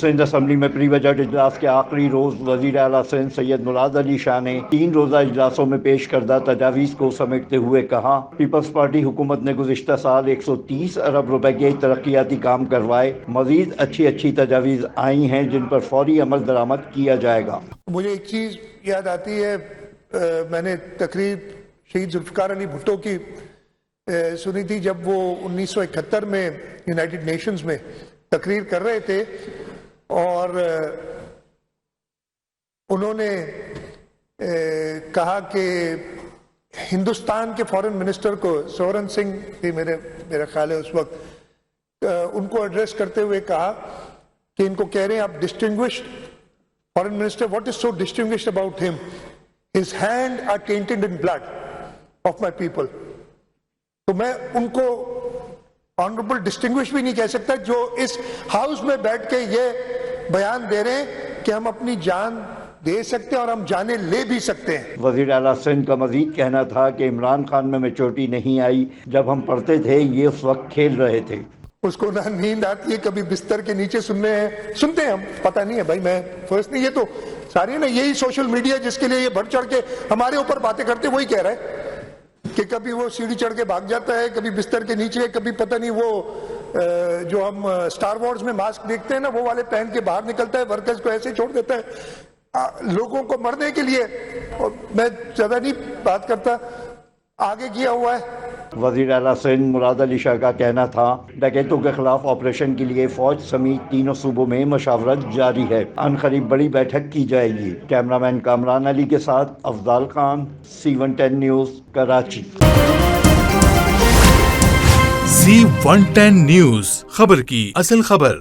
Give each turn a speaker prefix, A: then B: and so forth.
A: Sindh assembly میں pre budget اجلاس کے آخری روز وزیر اعلیٰ سندھ سید مراد علی شاہ نے 3 روزہ اجلاسوں میں پیش کردہ تجاویز کو سمیٹتے ہوئے کہا، پیپلز پارٹی حکومت نے گزشتہ سال 130 ارب روپے کے ترقیاتی کام کروائے، مزید اچھی تجاویز آئی ہیں جن پر فوری عمل درآمد کیا جائے گا۔
B: مجھے ایک چیز یاد آتی ہے، میں نے تقریر شہید ذوالفقار علی بھٹو کی سنی تھی جب وہ 1971 میں یونائٹڈ نیشنز میں تقریر کر رہے تھے، اور انہوں نے کہا کہ ہندوستان کے فارن منسٹر کو، سورن سنگھ تھی میرا خیال ہے اس وقت، ان کو ایڈریس کرتے ہوئے کہا کہ ان کو کہہ رہے ہیں آپ distinguished foreign minister, what is so distinguished about him? His hand are tainted in blood of my people. تو میں ان کو آنریبل ڈسٹنگوش بھی نہیں کہہ سکتا جو اس ہاؤس میں بیٹھ کے یہ بیان دے رہے ہیں کہ ہم اپنی جان دے سکتے ہیں اور ہم جانیں لے بھی سکتے ہیں۔
A: وزیر اعلیٰ سندھ کا مزید کہنا تھا کہ عمران خان میں میچورٹی نہیں آئی، جب ہم پڑھتے تھے یہ اس وقت کھیل رہے تھے۔
B: اس کو نہ نیند آتی ہے، کبھی بستر کے نیچے سنتے ہیں ہم، پتہ نہیں ہے بھائی، میں فرسٹ نہیں، یہ تو ساری نا یہی سوشل میڈیا جس کے لیے یہ بڑھ چڑھ کے ہمارے اوپر باتیں کرتے وہی کہہ رہا ہے کہ کبھی وہ سیڑھی چڑھ کے بھاگ جاتا ہے، کبھی بستر کے نیچے، کبھی پتہ نہیں وہ جو ہم سٹار وارز میں ماسک دیکھتے ہیں نا وہ والے پہن کے باہر نکلتا ہے، ورکرز کو ایسے چھوڑ دیتا ہے لوگوں کو مرنے کے لیے۔ اور میں زیادہ نہیں بات کرتا، آگے کیا ہوا ہے۔
A: وزیر اعلیٰ سندھ مراد علی شاہ کا کہنا تھا، ڈکیتوں کے خلاف آپریشن کے لیے فوج سمیت تینوں صوبوں میں مشاورت جاری ہے، عنقریب بڑی بیٹھک کی جائے گی۔ کیمرامین کامران علی کے ساتھ Afzal Khan, C110 news, Karachi.
C: C110 news, خبر کی اصل خبر۔